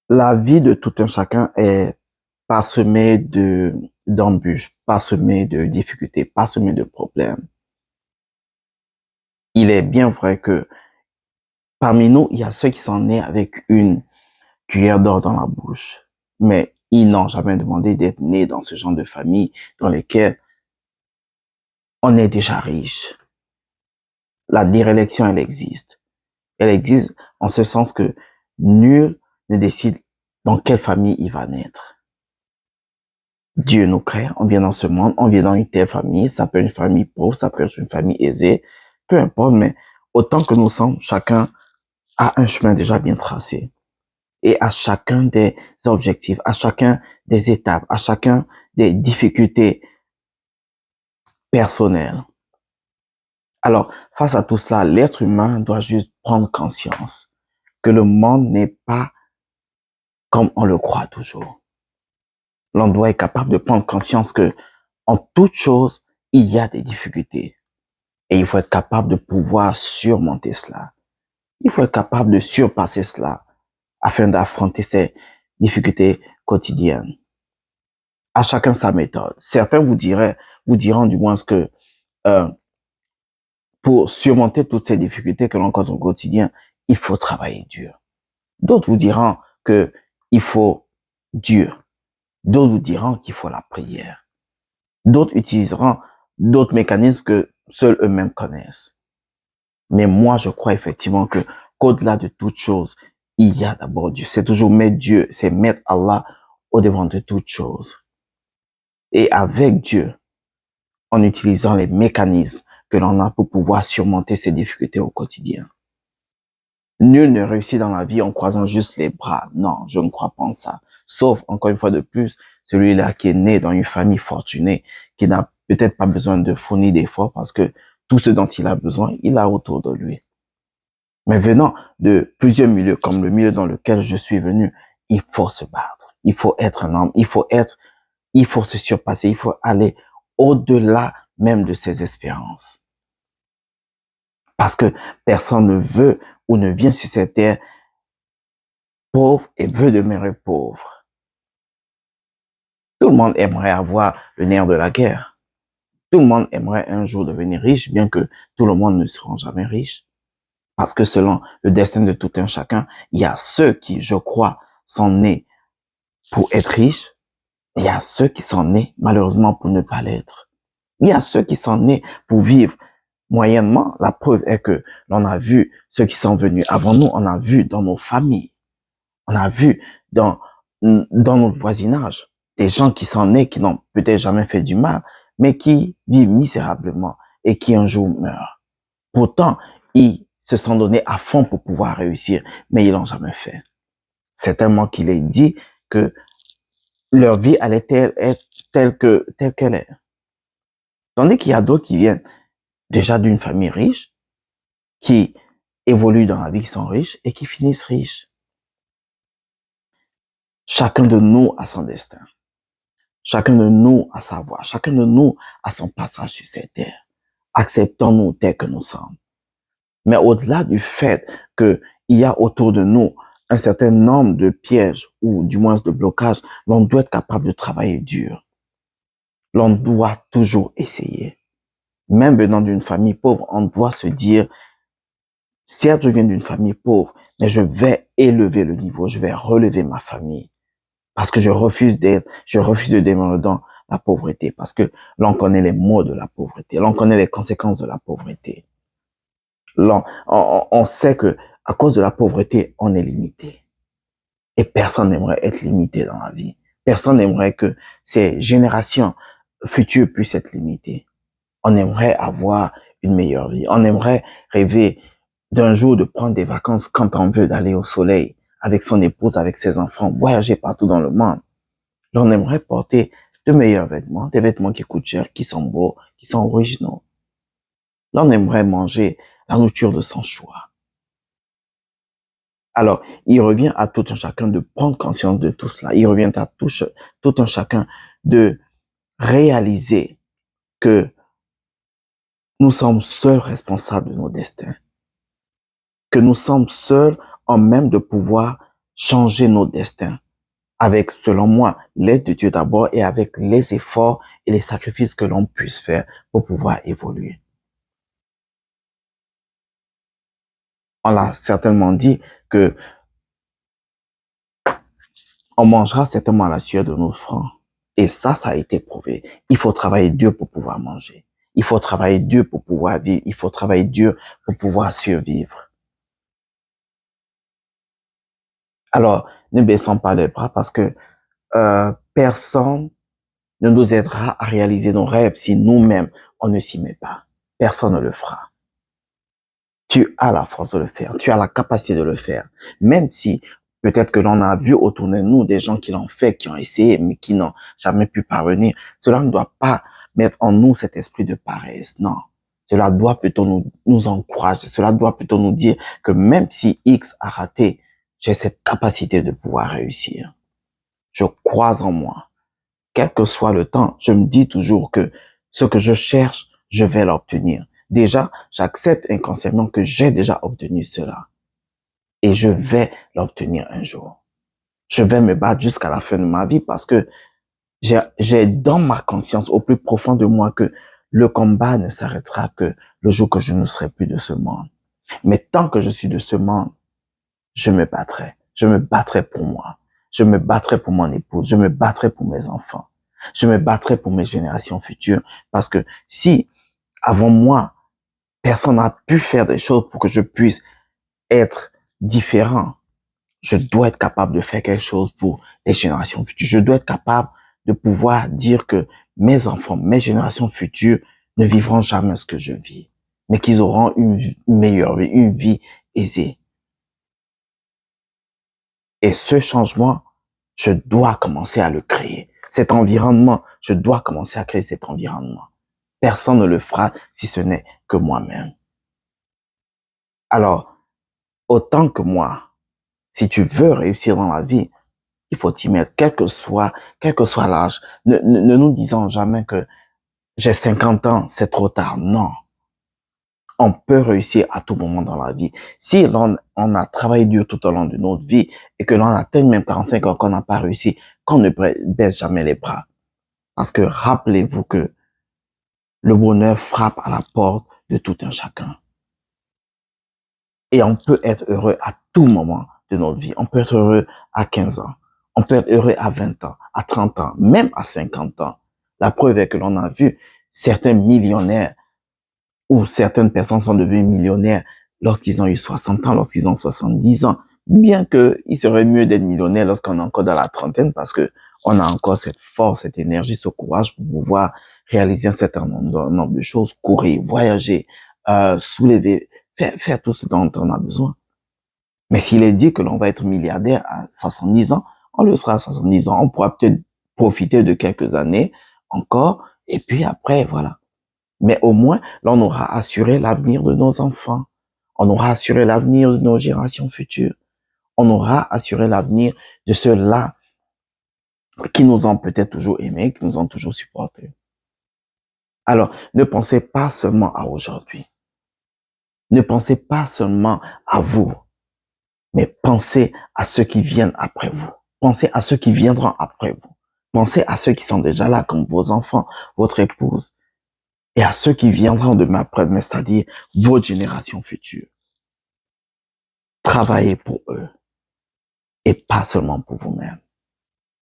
La vie de tout un chacun est parsemée d'embûches, parsemée de difficultés, parsemée de problèmes. Il est bien vrai que parmi nous, il y a ceux qui sont nés avec une cuillère d'or dans la bouche, mais ils n'ont jamais demandé d'être nés dans ce genre de famille dans lesquelles on est déjà riche. La déréliction, elle existe. Elle existe en ce sens que nul ne décide dans quelle famille il va naître. Dieu nous crée, on vient dans ce monde, on vient dans une telle famille, ça peut être une famille pauvre, ça peut être une famille aisée, peu importe, mais autant que nous sommes, chacun a un chemin déjà bien tracé. Et à chacun des objectifs, à chacun des étapes, à chacun des difficultés personnelles. Alors, face à tout cela, l'être humain doit juste prendre conscience que le monde n'est pas comme on le croit toujours. L'on doit être capable de prendre conscience que en toute chose, il y a des difficultés. Et il faut être capable de pouvoir surmonter cela. Il faut être capable de surpasser cela afin d'affronter ces difficultés quotidiennes. À chacun sa méthode. Certains vous diront du moins que euh, pour surmonter toutes ces difficultés que l'on rencontre au quotidien, il faut travailler dur. D'autres vous diront que il faut dur. D'autres vous diront qu'il faut la prière. D'autres utiliseront d'autres mécanismes que seuls eux-mêmes connaissent. Mais moi, je crois effectivement que qu'au-delà de toute chose, il y a d'abord Dieu. C'est toujours mettre Dieu, c'est mettre Allah au devant de toute chose. Et avec Dieu, en utilisant les mécanismes que l'on a pour pouvoir surmonter ces difficultés au quotidien. Nul ne réussit dans la vie en croisant juste les bras. Non, je ne crois pas en ça. Sauf, encore une fois de plus, celui-là qui est né dans une famille fortunée, qui n'a peut-être pas besoin de fournir d'efforts parce que tout ce dont il a besoin, il a autour de lui. Mais venant de plusieurs milieux, comme le milieu dans lequel je suis venu, il faut se battre. Il faut être un homme. Il faut se surpasser. Il faut aller au-delà même de ses espérances. Parce que personne ne veut ou ne vient sur cette terre pauvre et veut demeurer pauvre. Tout le monde aimerait avoir le nerf de la guerre. Tout le monde aimerait un jour devenir riche, bien que tout le monde ne sera jamais riche. Parce que selon le destin de tout un chacun, il y a ceux qui, je crois, sont nés pour être riches. Il y a ceux qui sont nés, malheureusement, pour ne pas l'être. Il y a ceux qui sont nés pour vivre moyennement. La preuve est que l'on a vu ceux qui sont venus avant nous, on a vu dans nos familles, on a vu dans notre voisinage, des gens qui sont nés, qui n'ont peut-être jamais fait du mal, mais qui vivent misérablement et qui un jour meurent. Pourtant, ils se sont donnés à fond pour pouvoir réussir, mais ils l'ont jamais fait. C'est tellement qu'il est dit que leur vie allait être telle qu'elle est. Tandis qu'il y a d'autres qui viennent déjà d'une famille riche, qui évoluent dans la vie, qui sont riches et qui finissent riches. Chacun de nous a son destin. Chacun de nous a sa voie. Chacun de nous a son passage sur cette terre. Acceptons-nous tel que nous sommes. Mais au-delà du fait qu'il y a autour de nous un certain nombre de pièges ou du moins de blocages, l'on doit être capable de travailler dur. L'on doit toujours essayer. Même venant d'une famille pauvre, on doit se dire, certes, je viens d'une famille pauvre, mais je vais élever le niveau, je vais relever ma famille. Parce que je refuse de demeurer dans la pauvreté. Parce que l'on connaît les maux de la pauvreté. L'on connaît les conséquences de la pauvreté. On sait que à cause de la pauvreté, on est limité. Et personne n'aimerait être limité dans la vie. Personne n'aimerait que ces générations futures puissent être limitées. On aimerait avoir une meilleure vie. On aimerait rêver d'un jour de prendre des vacances quand on veut, d'aller au soleil avec son épouse, avec ses enfants, voyager partout dans le monde. L'on aimerait porter de meilleurs vêtements, des vêtements qui coûtent cher, qui sont beaux, qui sont originaux. L'on aimerait manger la nourriture de son choix. Alors, il revient à tout un chacun de prendre conscience de tout cela. Il revient à tout un chacun de réaliser que nous sommes seuls responsables de nos destins, que nous sommes seuls en même de pouvoir changer nos destins avec, selon moi, l'aide de Dieu d'abord et avec les efforts et les sacrifices que l'on puisse faire pour pouvoir évoluer. On a certainement dit que on mangera certainement à la sueur de nos fronts. Et ça a été prouvé. Il faut travailler dur pour pouvoir manger. Il faut travailler dur pour pouvoir vivre. Il faut travailler dur pour pouvoir survivre. Alors, ne baissons pas les bras parce que personne ne nous aidera à réaliser nos rêves si nous-mêmes, on ne s'y met pas. Personne ne le fera. Tu as la force de le faire. Tu as la capacité de le faire. Même si peut-être que l'on a vu autour de nous des gens qui l'ont fait, qui ont essayé, mais qui n'ont jamais pu parvenir. Cela ne doit pas mettre en nous cet esprit de paresse. Non. Cela doit plutôt nous encourager. Cela doit plutôt nous dire que même si X a raté, j'ai cette capacité de pouvoir réussir. Je crois en moi. Quel que soit le temps, je me dis toujours que ce que je cherche, je vais l'obtenir. Déjà, j'accepte inconsciemment que j'ai déjà obtenu cela. Et je vais l'obtenir un jour. Je vais me battre jusqu'à la fin de ma vie parce que j'ai dans ma conscience, au plus profond de moi, que le combat ne s'arrêtera que le jour que je ne serai plus de ce monde. Mais tant que je suis de ce monde, je me battrai. Je me battrai pour moi. Je me battrai pour mon épouse. Je me battrai pour mes enfants. Je me battrai pour mes générations futures. Parce que si, avant moi, personne n'a pu faire des choses pour que je puisse être différent, je dois être capable de faire quelque chose pour les générations futures. Je dois être capable de pouvoir dire que mes enfants, mes générations futures ne vivront jamais ce que je vis, mais qu'ils auront une meilleure vie, une vie aisée. Et ce changement, je dois commencer à le créer. Cet environnement, je dois commencer à créer cet environnement. Personne ne le fera si ce n'est que moi-même. Alors, autant que moi, si tu veux réussir dans la vie, il faut t'y mettre, quel que soit l'âge. Ne nous disons jamais que j'ai 50 ans, c'est trop tard. Non. On peut réussir à tout moment dans la vie. Si on a travaillé dur tout au long de notre vie et que l'on atteint même 45 ans qu'on n'a pas réussi, qu'on ne baisse jamais les bras. Parce que rappelez-vous que le bonheur frappe à la porte de tout un chacun. Et on peut être heureux à tout moment de notre vie. On peut être heureux à 15 ans. On peut être heureux à 20 ans, à 30 ans, même à 50 ans. La preuve est que l'on a vu certains millionnaires ou certaines personnes sont devenues millionnaires lorsqu'ils ont eu 60 ans, lorsqu'ils ont 70 ans. Bien qu'il serait mieux d'être millionnaire lorsqu'on est encore dans la trentaine parce que on a encore cette force, cette énergie, ce courage pour pouvoir réaliser un certain nombre de choses, courir, voyager, soulever, faire tout ce dont on a besoin. Mais s'il est dit que l'on va être milliardaire à 70 ans, on le sera à 70 ans. On pourra peut-être profiter de quelques années encore et puis après, voilà. Mais au moins, là, on aura assuré l'avenir de nos enfants. On aura assuré l'avenir de nos générations futures. On aura assuré l'avenir de ceux-là qui nous ont peut-être toujours aimés, qui nous ont toujours supportés. Alors, ne pensez pas seulement à aujourd'hui. Ne pensez pas seulement à vous, mais pensez à ceux qui viennent après vous. Pensez à ceux qui viendront après vous. Pensez à ceux qui sont déjà là, comme vos enfants, votre épouse, et à ceux qui viendront demain après-demain, c'est-à-dire votre génération future. Travaillez pour eux et pas seulement pour vous-même.